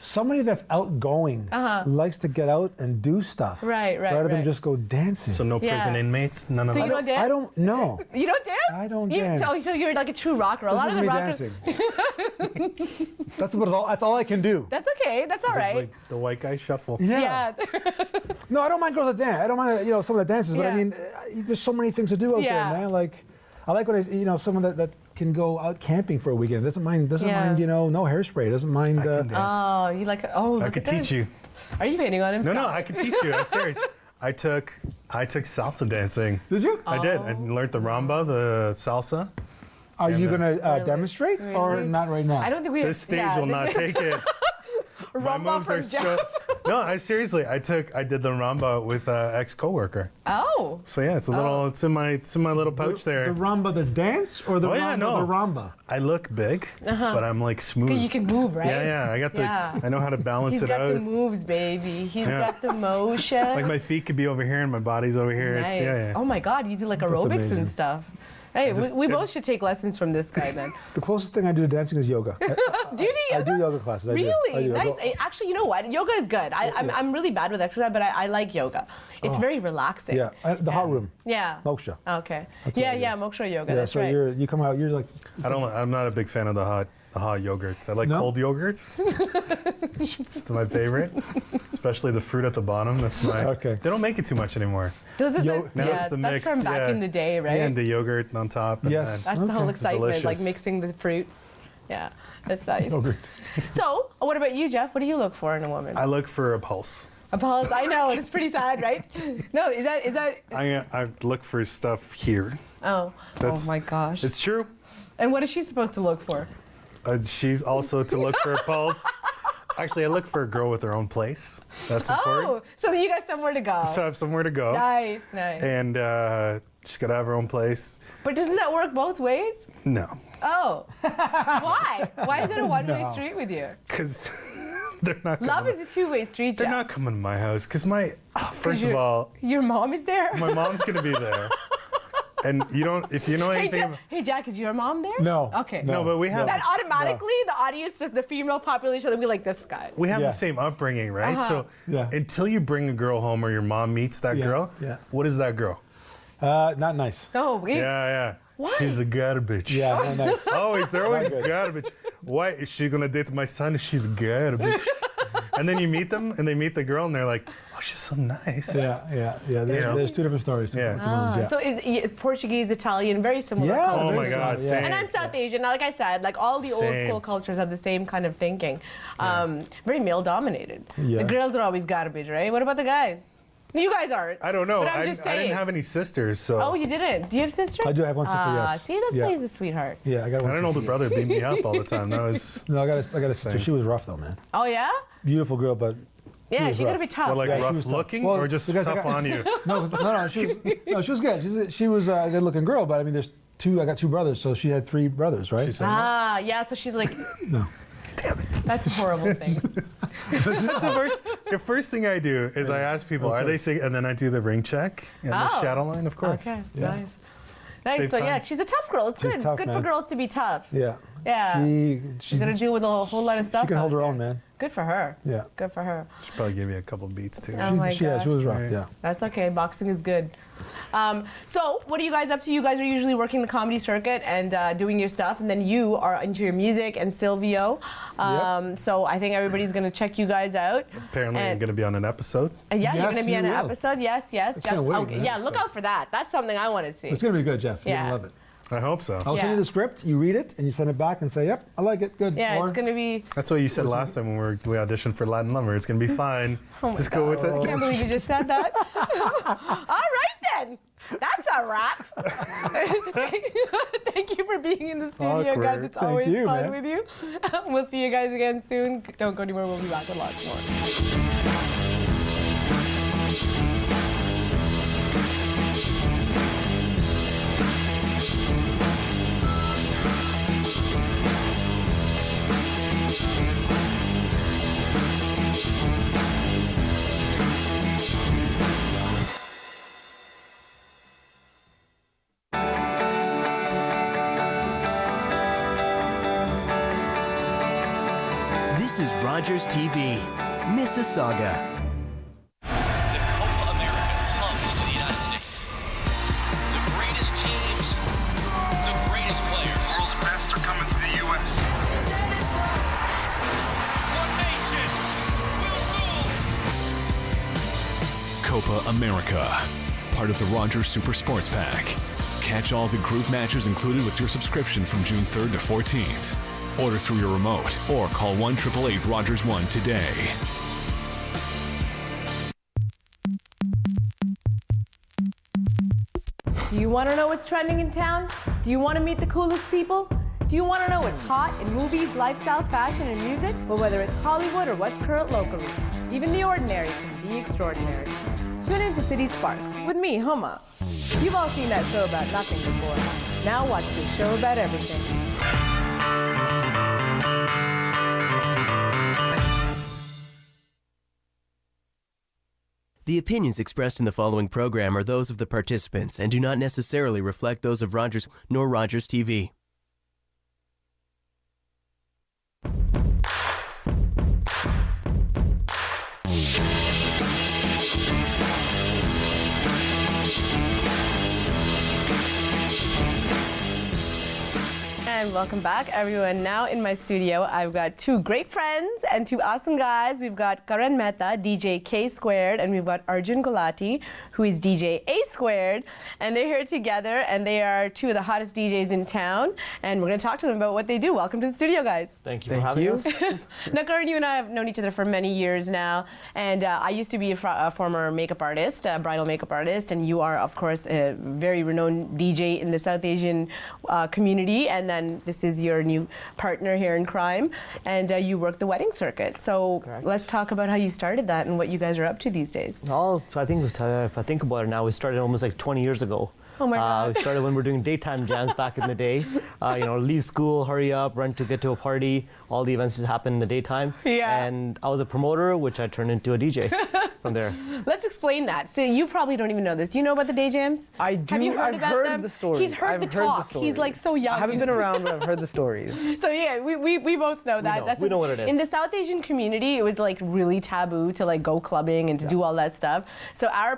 Somebody that's outgoing, likes to get out and do stuff. Right, Rather than right. just go dancing. So no prison Yeah. inmates, none of So that. you don't dance? I don't know. You don't dance? I don't You- dance. So you're like a true rocker. A lot of This the is me rockers. dancing. That's all I can do. That's okay. That's all It's right. like the white guy shuffle. Yeah. No, I don't mind girls that dance. I don't mind someone that dances, but I Yeah. mean, there's so many things to do out Yeah. there, man. Like, I like when someone that can go out camping for a weekend. Doesn't mind, no hairspray. Doesn't mind. Oh, you like? Oh, look I could at teach this. you. Are you painting on him? No, I could teach you. I'm serious. I took salsa dancing. Did you? I did. I learned the rumba, the salsa. Are you going to demonstrate or not right now? I don't think we. This stage will not take it. My moves are so. No, seriously. I did the rumba with an ex-coworker. Oh. So yeah, it's a little. It's in my little pouch there. The rumba, the dance, or the rumba, the rumba? I look big, but I'm like smooth. You can move, right? Yeah. I got the. I know how to balance it out. He's got the moves, baby. He's got the motion. Like my feet could be over here and my body's over here. Nice. It's, Oh my God, you do like aerobics and stuff. Hey, we both should take lessons from this guy then. The closest thing I do to dancing is yoga. Do you do yoga? I do yoga classes. Really? Nice. Actually, you know what? Yoga is good. I'm really bad with exercise, but I like yoga. It's very relaxing. Yeah, the hot room. Yeah. Moksha. Okay. Moksha yoga. Yeah, that's so right. you come out, you're like. I'm not a big fan of the hot yogurts. I like cold yogurts. It's my favorite, especially the fruit at the bottom. That's my. Okay. They don't make it too much anymore. Does it? Now it's the that's mixed. from back in the day, right? Yeah, and the yogurt on top. And yes. That's the whole excitement, like delicious. mixing the fruit. Yeah, that's nice. Yogurt. So, what about you, Jeff? What do you look for in a woman? I look for a pulse. A pulse. I know it's pretty sad, right? No, is that? I look for stuff here. Oh my gosh. It's true. And what is she supposed to look for? She's also to look for a pulse. Actually, I look for a girl with her own place. That's important. Oh, so you got somewhere to go. So I have somewhere to go. Nice. And she's got to have her own place. But doesn't that work both ways? No. Oh. Why? Why is it a one-way street with you? Because they're not coming. Love is a two-way street, They're Jack. not coming to my house. Because first of all. Your mom is there? My mom's going to be there. And if you know anything. Hey, Jack, is your mom there? No. Okay. No, but we have. That automatically, the audience, the female population, they'll be like, this guy. We have the same upbringing, right? So until you bring a girl home or your mom meets that girl, what is that girl? Not nice. No, Yeah. Why? She's a garbage. Yeah, not nice. They're always garbage. Why is she gonna date my son? She's garbage. And then you meet them, and they meet the girl, and they're like, "Oh, she's so nice." Yeah. There's two different stories. So is Portuguese, Italian, very similar cultures. Oh my God, same. And I'm South Asian. Now, like I said, like all the old school cultures have the same kind of thinking. Very male dominated. Yeah. The girls are always garbage, right? What about the guys? You guys aren't. I don't know. But I'm just saying. I didn't have any sisters, so. Oh, you didn't? Do you have sisters? I do have one sister, yes. See, that's why he's a sweetheart. Yeah, I got one. I had an older brother beat me up all the time. That was. No, I got a sister. She was rough though, man. Oh yeah? Beautiful girl, but. Yeah, you gotta be tough. Well, like rough looking or just tough on you? No. She was good. She was a good-looking girl, but I mean, I got two brothers, so she had three brothers, right? Yeah. So she's like. No. Damn it. That's a horrible thing. The first thing I do is I ask people, are they single? And then I do the ring check and the shadow line, of course. Okay, nice. Nice. So yeah, she's a tough girl. It's good. Tough, it's good man. for girls to be tough. Yeah. Yeah. She's got to deal with a whole lot of stuff. She can hold her own, man. Good for her. Yeah. Good for her. She probably gave me a couple beats too. Oh my gosh. She was rough. Yeah. That's okay. Boxing is good. So what are you guys up to? You guys are usually working the comedy circuit and doing your stuff, and then you are into your music and Silvio. So I think everybody's going to check you guys out. Apparently I'm going to be on an episode. Yeah, you're going to be on an episode. Yes. Jeff, wait, yeah, look out for that. That's something I want to see. It's going to be good, Jeff. You're Yeah. going to love it. I hope so. I'll send you the script, you read it, and you send it back and say, yep, I like it, good. Yeah, it's going to be... That's what you said last time when we auditioned for Latin Lover. It's going to be fine. Oh my just God. go with it. I can't believe you just said that. All right, then. That's a wrap. Thank you for being in the studio, Awkward. guys. It's Thank always you, fun man. with you. We'll see you guys again soon. Don't go anywhere. We'll be back with lots more. This is Rogers TV, Mississauga. The Copa America comes to the United States. The greatest teams, the greatest players. The world's best are coming to the U.S. One nation will rule. Copa America, part of the Rogers Super Sports Pack. Catch all the group matches included with your subscription from June 3rd to 14th. Order through your remote or call 1-888-ROGERS-1 today. Do you want to know what's trending in town? Do you want to meet the coolest people? Do you want to know what's hot in movies, lifestyle, fashion, and music? Well, whether it's Hollywood or what's current locally, even the ordinary can be extraordinary. Tune in to City Sparks with me, Huma. You've all seen that show about nothing before. Now watch this show about everything. The opinions expressed in the following program are those of the participants and do not necessarily reflect those of Rogers nor Rogers TV. And welcome back, everyone. Now in my studio, I've got two great friends and two awesome guys. We've got Karan Mehta, DJ K Squared, and we've got Arjun Gulati, who is DJ A Squared. And they're here together, and they are two of the hottest DJs in town. And we're going to talk to them about what they do. Welcome to the studio, guys. Thank you for having us. Now, Karan, you and I have known each other for many years now. And I used to be a former makeup artist, a bridal makeup artist. And you are, of course, a very renowned DJ in the South Asian community. And then this is your new partner here in crime, and you work the wedding circuit. So let's talk about how you started that and what you guys are up to these days. Oh, I think if I think about it now, we started almost like 20 years ago. Oh my God. We started when we were doing daytime jams back in the day. Leave school, hurry up, run to get to a party. All the events just happen in the daytime. Yeah. And I was a promoter, which I turned into a DJ from there. Let's explain that. So you probably don't even know this. Do you know about the day jams? I do. Have you heard about heard them? the stories. He's heard the talk. He's like so young. I haven't been around, but I've heard the stories. So yeah, we both know that. We know what it is. In the South Asian community, it was like really taboo to like go clubbing and to do all that stuff. So our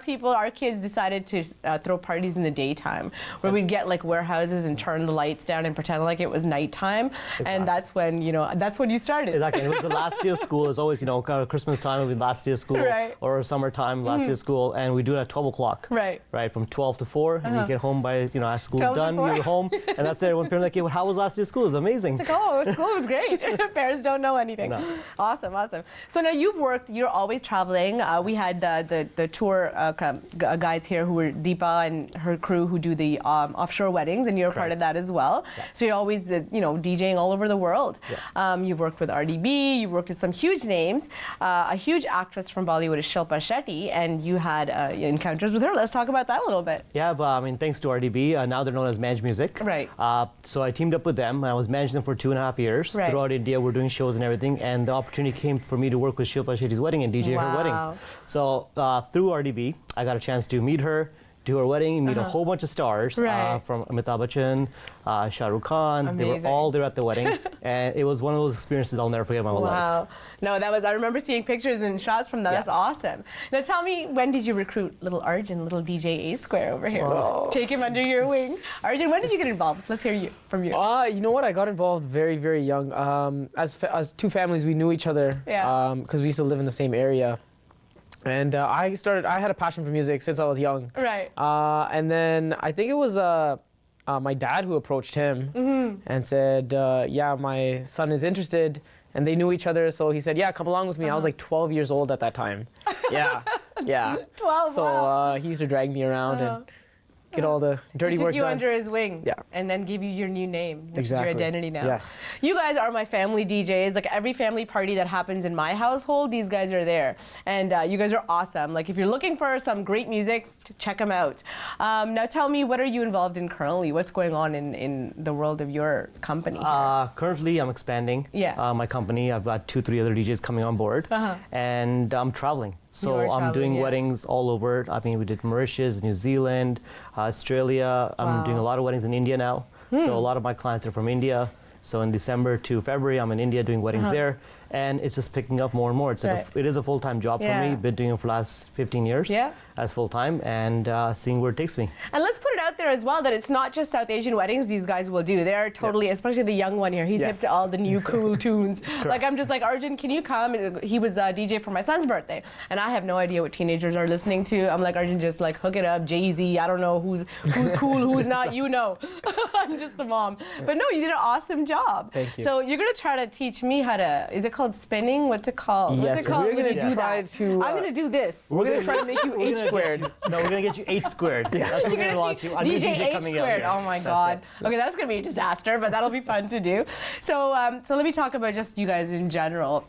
kids decided to throw parties in the daytime, where we'd get like warehouses and turn the lights down and pretend like it was nighttime. Exactly. And that's when you started. Exactly. And it was the last day of school. It's always, kind of Christmas time, it would be last day of school, right. Or summertime, last day of school, and we do it at 12 o'clock. Right. Right, from 12 to 4, and you get home by, as school's done, you're home, and that's it. When parents are like, hey, well, how was last day of school? It was amazing. It's like, oh, school was great. Parents don't know anything. No. Awesome. So now you're always traveling. We had the tour guys here who were Deepa and her crew who do the offshore weddings, and you're part of that as well. Yeah. So you're always, DJing all over the world. Yeah. You've worked with RDB, you've worked with some huge names. A huge actress from Bollywood is Shilpa Shetty, and you had encounters with her. Let's talk about that a little bit. Yeah, but thanks to RDB, now they're known as Manj Music. Right. So I teamed up with them. I was managing them for 2.5 years. Right. Throughout India, we're doing shows and everything, and the opportunity came for me to work with Shilpa Shetty's wedding and DJ her wedding. So through RDB, I got a chance to meet her, do her wedding, meet a whole bunch of stars from Amitabh Bachchan, Shah Rukh Khan. Amazing. They were all there at the wedding, and it was one of those experiences I'll never forget in my whole life. Wow. No, I remember seeing pictures and shots from that. Yeah. That's awesome. Now tell me, when did you recruit little Arjun, little DJ A Square over here? Whoa. Take him under your wing. Arjun, when did you get involved? Let's hear from you. You know what? I got involved very, very young. As two families, we knew each other because we used to live in the same area. And I had a passion for music since I was young. Right. And then I think it was my dad who approached him and said, yeah, my son is interested. And they knew each other, so he said, yeah, come along with me. I was like 12 years old at that time. Yeah. 12, so wow. He used to drag me around and get all the dirty work done. He took you under his wing, yeah, and then give you your new name, which is your identity now. Yes. You guys are my family DJs. Like every family party that happens in my household, these guys are there, and you guys are awesome. Like if you're looking for some great music, check them out. Now tell me, what are you involved in currently? What's going on in the world of your company? Currently, I'm expanding my company. I've got 2-3 other DJs coming on board, and I'm traveling. So I'm doing weddings all over. We did Mauritius, New Zealand, Australia. I'm doing a lot of weddings in India now. So a lot of my clients are from India. So in December to February, I'm in India doing weddings there. And it's just picking up more and more. It's like it is a full-time job for me. Been doing it for the last 15 years as full-time, and seeing where it takes me. And let's put it out out there as well that it's not just South Asian weddings these guys will do. They're totally, especially the young one here. He's hip to all the new cool tunes. Like I'm just like, Arjun, can you come? He was a DJ for my son's birthday, and I have no idea what teenagers are listening to. I'm like, Arjun, just like hook it up, Jay-Z. I don't know who's cool, who's not. You know, I'm just the mom. But no, you did an awesome job. Thank you. So you're gonna try to teach me how to. Is it called spinning? What's it called? Yes, What's it called? we're gonna do that. I'm gonna do this. We're gonna try to make you H squared. No, we're gonna get you 8 squared. Yeah. That's what we're gonna launch you. DJ 8 squared. Oh my God. Okay, that's gonna be a disaster, but that'll be fun to do. So, so let me talk about just you guys in general.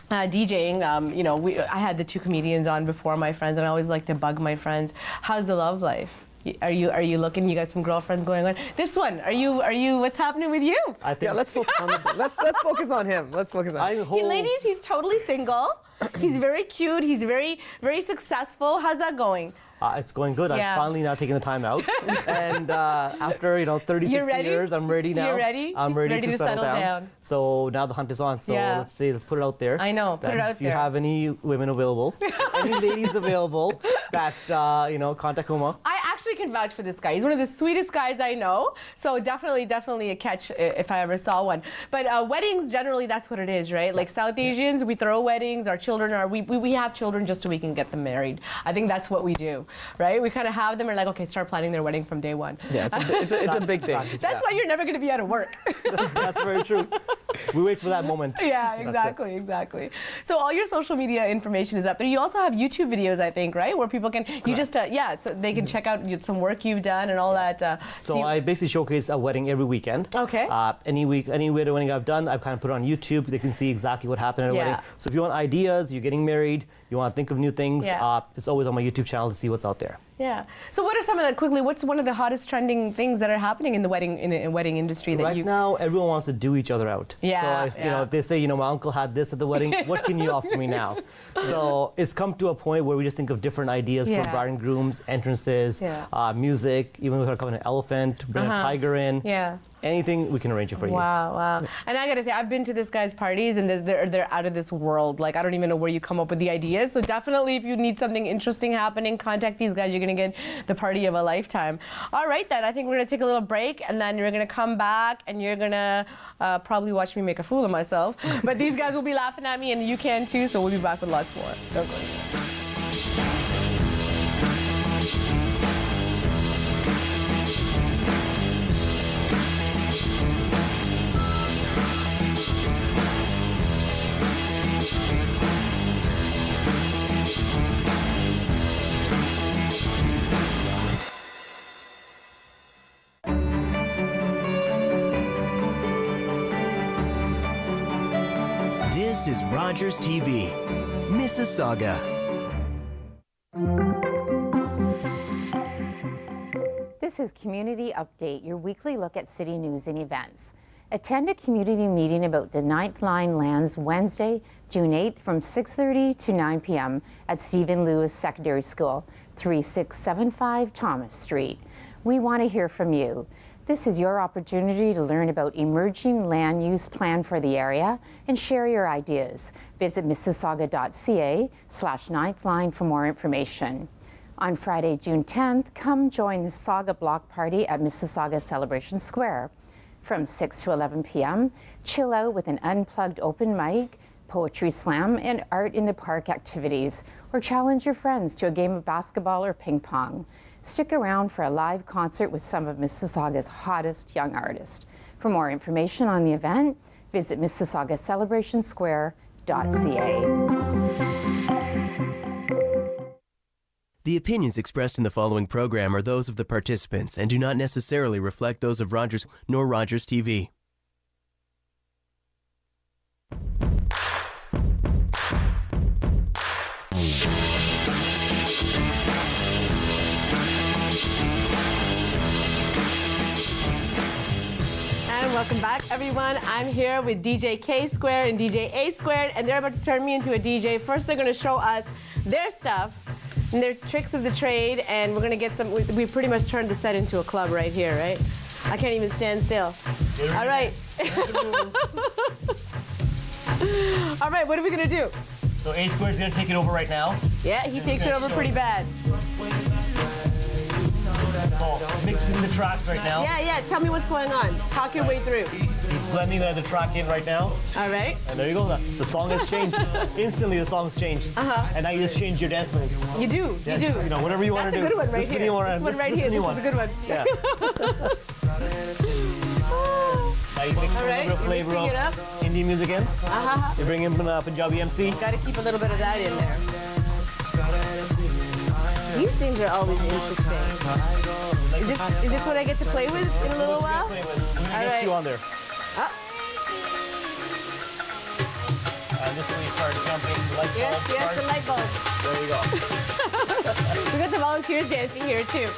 DJing, you know, I had the 2 comedians on before, my friends, and I always like to bug my friends. How's the love life? Are you looking? You got some girlfriends going on? This one, are you? What's happening with you? I think. Yeah, let's focus on this one. Let's focus on him. Let's focus on him. Hey, ladies, he's totally single. He's very cute. He's very successful. How's that going? It's going good. Yeah. I'm finally now taking the time out, and after 36 years, I'm ready now. You're ready? I'm ready to settle down. So now the hunt is on. So let's put it out there. I know, put it out there. If you have any women available, any ladies available, that contact Huma. I actually can vouch for this guy. He's one of the sweetest guys I know. So definitely a catch if I ever saw one. But weddings, generally, that's what it is, right? Like South Asians, we throw weddings. Our children we have children just so we can get them married. I think that's what we do. Right? We kind of have them and like, okay, start planning their wedding from day one. Yeah, it's a big thing. That's why you're never going to be out of work. That's very true. We wait for that moment. Yeah, exactly. So all your social media information is up there. You also have YouTube videos, I think, right? Where people can, so they can check out some work you've done and all that. So I basically showcase a wedding every weekend. Okay. Any wedding I've done, I've kind of put it on YouTube. They can see exactly what happened at a wedding. So if you want ideas, you're getting married, you want to think of new things, it's always on my YouTube channel to see what's out there. Yeah. So what are some of the, quickly, what's one of the hottest trending things that are happening in the wedding industry that right now, everyone wants to do each other out. Yeah. So if they say, my uncle had this at the wedding, what can you offer me now? So it's come to a point where we just think of different ideas for bride and grooms, entrances, music, even if we're coming an elephant, bring a tiger in. Yeah. Anything, we can arrange it for you. Wow. And I gotta say, I've been to this guy's parties and they're out of this world. Like, I don't even know where you come up with the ideas. So definitely, if you need something interesting happening, contact these guys. You're gonna get the party of a lifetime. All right, then. I think we're gonna take a little break and then you're gonna come back and you're gonna probably watch me make a fool of myself. But these guys will be laughing at me and you can too. So we'll be back with lots more. Don't go anywhere. This is Rogers TV, Mississauga. This is Community Update, your weekly look at city news and events. Attend a community meeting about the Ninth Line lands Wednesday, June 8th from 6:30 to 9 p.m. at Stephen Lewis Secondary School, 3675 Thomas Street. We want to hear from you. This is your opportunity to learn about emerging land use plan for the area and share your ideas. Visit mississauga.ca/9th line for more information. On Friday, June 10th, come join the Saga Block Party at Mississauga Celebration Square. From 6 to 11 p.m., chill out with an unplugged open mic, poetry slam, and art in the park activities, or challenge your friends to a game of basketball or ping pong. Stick around for a live concert with some of Mississauga's hottest young artists. For more information on the event, visit mississaugacelebrationsquare.ca. The opinions expressed in the following program are those of the participants and do not necessarily reflect those of Rogers nor Rogers TV. Welcome back, everyone. I'm here with DJ K Squared and DJ A Squared, and they're about to turn me into a DJ. First, they're going to show us their stuff and their tricks of the trade, and we're going to get some. We pretty much turned the set into a club right here, right? I can't even stand still. All right. All right, what are we going to do? So A Squared's going to take it over right now. Yeah, he takes it over pretty bad. Mixing the tracks right now. Yeah. Tell me what's going on. Talk your way through. He's blending the track in right now. All right. And there you go. The song has changed. Instantly, the song's changed. And now you just change your dance moves. You do. Yeah, You do. You know, whatever you want to do. That's a good one right here. This one right here. This is a good one. Yeah. Now you mix a little bit of flavor of Indian music in. You bring in Punjabi MC. Got to keep a little bit of that in there. These things are always interesting. Is this what I get to play with in a little while? All right. You on there. And this is when you start jumping. Yes, the light bulb. There you go. We got the volunteers dancing here too.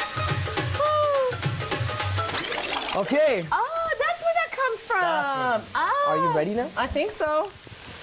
Okay. Oh, that's where that comes from. Are you ready now? I think so.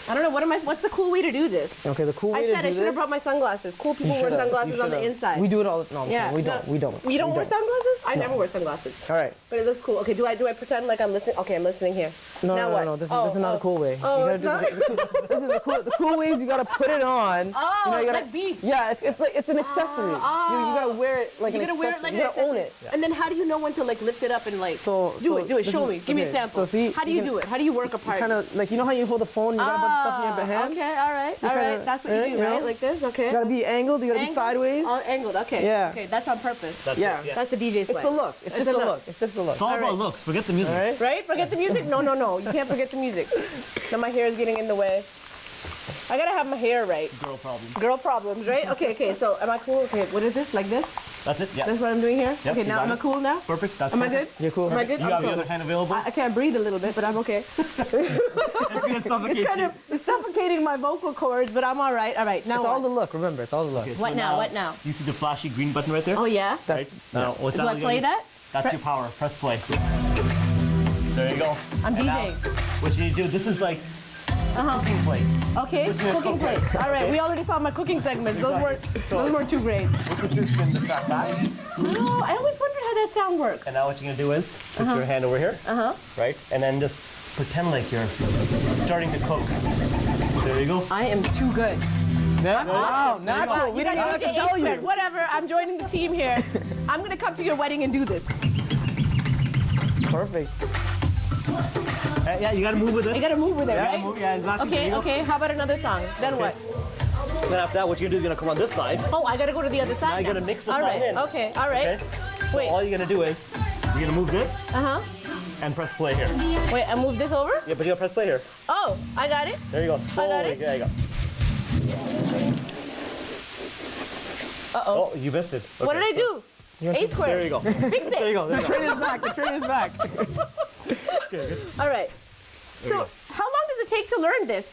I don't know. What's the cool way to do this? Okay, the cool way to do this. I said I should have brought my sunglasses. Cool people wear sunglasses on the inside. We do it all the time. Yeah. We don't. You don't wear sunglasses? I never wear sunglasses. All right. But it looks cool. Okay, do I pretend like I'm listening? Okay, I'm listening here. No. This is not a cool way. Oh, it's not? This is the cool way is you gotta put it on. Oh, you know, you gotta, like beats. Yeah, it's an accessory. You gotta wear it like an accessory. You gotta own it. And then how do you know when to like lift it up and like do it? Show me. Give me a sample. So see, how do you do it? How do you work a part? Kind of like, you know how you hold the phone, you got a bunch of stuff in your hand? Okay, all right. That's what you do, right? Like this, okay. You gotta be angled, you gotta be sideways. Oh, angled, okay. Yeah. Okay, that's on purpose. That's That's the DJ's way. It's the look. It's just the look. It's just the look. It's all about looks. Forget the music. Right? Forget the music? No. You can't forget the music. Now my hair is getting in the way. I gotta have my hair right. Girl problems. Girl problems, right? Okay. So am I cool? Okay, what is this? Like this? That's it. Yeah. That's what I'm doing here? Yep, Okay, now am I cool now? Perfect. That's Am I perfect. good? You're cool. Am I good? You have your other hand available? I can't breathe a little bit, but I'm okay. It's gonna suffocate you. It's suffocating my vocal cords, but I'm all right. All right, now it's all the look. Remember, it's all the look. Okay, What now? You see the flashy green button right there? Oh yeah. Right. Now, Do I play that? That's your power. Press play. There you go. I'm And DJing. now, what you need to do, this is like cooking plate. Okay, cooking plate. All right, we already saw my cooking segments. Those weren't too great. This is to spin the track back. No, I always wondered how that sound works. And now what you're gonna do is put your hand over here, right? And then just pretend like you're starting to cook. There you go. I am too good. Wow, natural. We didn't have to tell you. Whatever, I'm joining the team here. I'm gonna come to your wedding and do this. Perfect. Yeah, you gotta move with it. You gotta move with it, right? Yeah, exactly. Okay. How about another song? Then what? Then after that, what you're gonna do is you're gonna come on this side. Oh, I gotta go to the other side. Now you're gonna mix the all song right. in. Okay. All right. Okay? So Wait. all you're gonna do is you're gonna move this and press play here. Wait, I move this over? Yeah, but you gotta press play here. Oh, I got it. There you go. Slowly. it. There you go. Uh-oh. Oh, you missed it. Okay, What did I do? A square. There you go. Fix it. There you go. The train is back. The train is back. Good. All right. So, how long does it take to learn this?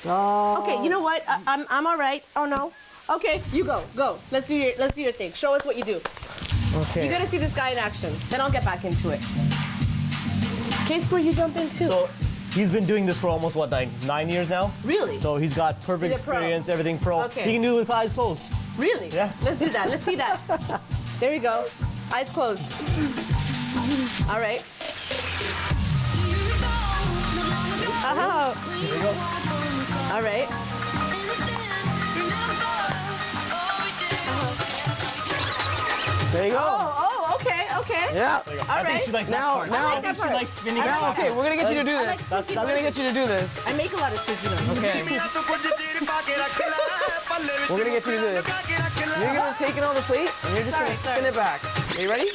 Okay, you know what? I'm all right. Oh no. Okay, you go. Let's do your thing. Show us what you do. Okay. You gotta see this guy in action. Then I'll get back into it. K-Square, you jump in too. So he's been doing this for almost 9 years now. Really? So he's got perfect He's a pro. experience, everything pro. Okay. He can do it with eyes closed. Really? Yeah. Let's do that. Let's see that. There you go. Eyes closed. All right. Oh. There you go. All right. There you go. Oh, okay. Yeah. All I think she likes that part. I like that part. She likes spinning I that like part. Okay, we're gonna get you to do I like this. squeaky We're gonna get you to do this. I make a lot of squeaky noises. Okay. We're gonna get you to do this. You're gonna take it on the plate and you're just gonna spin it back. Are you ready?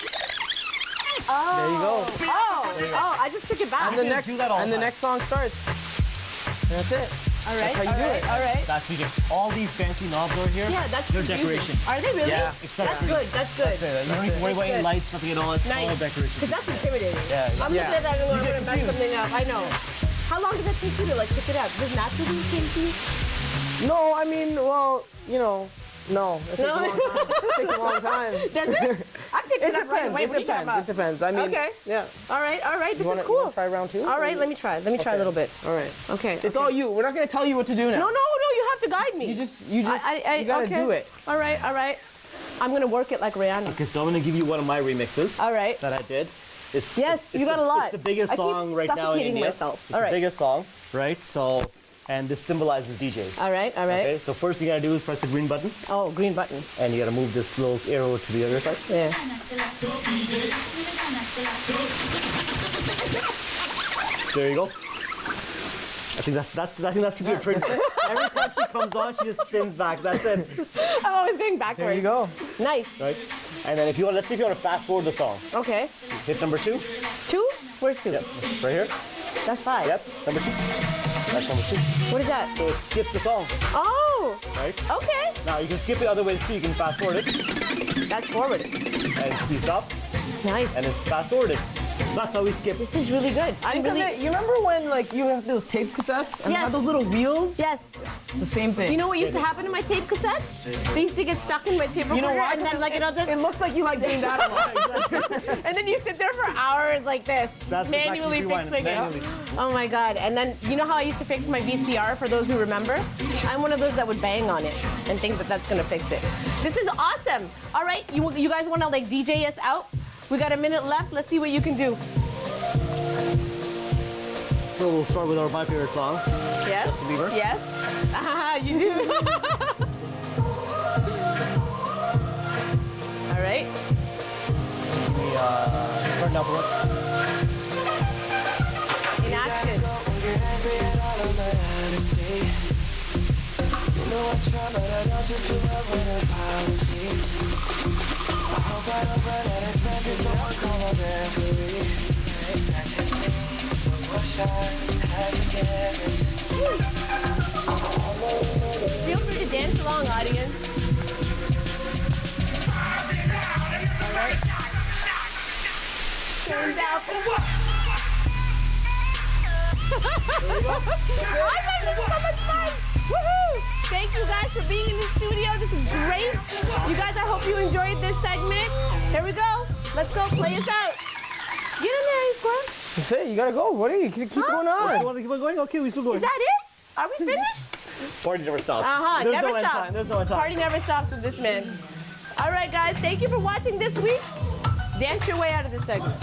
Oh. There you go. Oh, I just took it back. And the next song starts. That's it. All right. That's how you do it. All right. That's you. All these fancy knobs over here. Yeah, that's they're confusing. decoration. Are they really? Yeah, That's good. That's good. You don't need to worry about any lights, nothing at all. It's all decoration. Because that's intimidating. Yeah. I'm looking at that and I'm going to mess something up. I know. How long does that take you to like pick it up? Does it naturally come to you? No, I mean, well, you know, no. It takes a long time. It takes a long time. Does it? I picked it up right away. What are you talking about? It depends. I mean, okay. Yeah. All right. This You is cool. wanna try round two? All right, let me try. Let me try a little bit. All right. Okay. It's all you. We're not gonna tell you what to do now. No, you have to guide me. You just you gotta okay. do it. All right. I'm gonna work it like Rihanna. Okay, so I'm gonna give you one of my remixes. All right. That I did. You got a lot. It's the biggest song right now in India. Myself. It's all right. the biggest song, right? So and this symbolizes DJs. All right, all right. Okay, so first thing you gotta do is press the green button. Oh, green button. And you gotta move this little arrow to the other side. Yeah. There you go. I think that should be a trick. Every time she comes on, she just spins back. That's it. I'm always going backwards. There you go. Nice. Right? And then if you want, let's see if you want to fast forward the song. Okay. Hit number 2. 2? Where's 2? Yep. Right here. That's 5. Yep. Number 2. That's number 2. What is that? So it skips the song. Oh. Right? Okay. Now you can skip it other ways too. You can fast forward it. That's forward. And you stop. Nice. And it's fast forwarded. That's how we skip. This is really good. You remember when like you have those tape cassettes and they had those little wheels? Yes. It's the same thing. You know what used to happen to my tape cassettes? They used to get stuck in my tape recorder. You know why? And then like it looks like you like doing that a lot. And then you sit there for hours like this, manually fixing it. Oh my God. And then you know how I used to fix my VCR, for those who remember? I'm one of those that would bang on it and think that that's gonna fix it. This is awesome. All right, you guys wanna like DJ us out? We got a minute left. Let's see what you can do. So we'll start with my favorite song. Yes. Justin Bieber. Yes. You do. All right. Can we turn down for what? In action. Feel free to dance along, audience. Turns out for what? I thought this was so much fun! Woohoo! Thank you guys for being in the studio. This is great. You guys, I hope you enjoyed this segment. Here we go. Let's go play us out. Get in there, Square. That's it. You gotta go. What are you? Keep going on. You want to keep on going? Okay, we still going. Is that it? Are we finished? Party never stops. Never no end stops. time. There's no end time. Party never stops with this man. All right, guys. Thank you for watching this week. Dance your way out of this segment.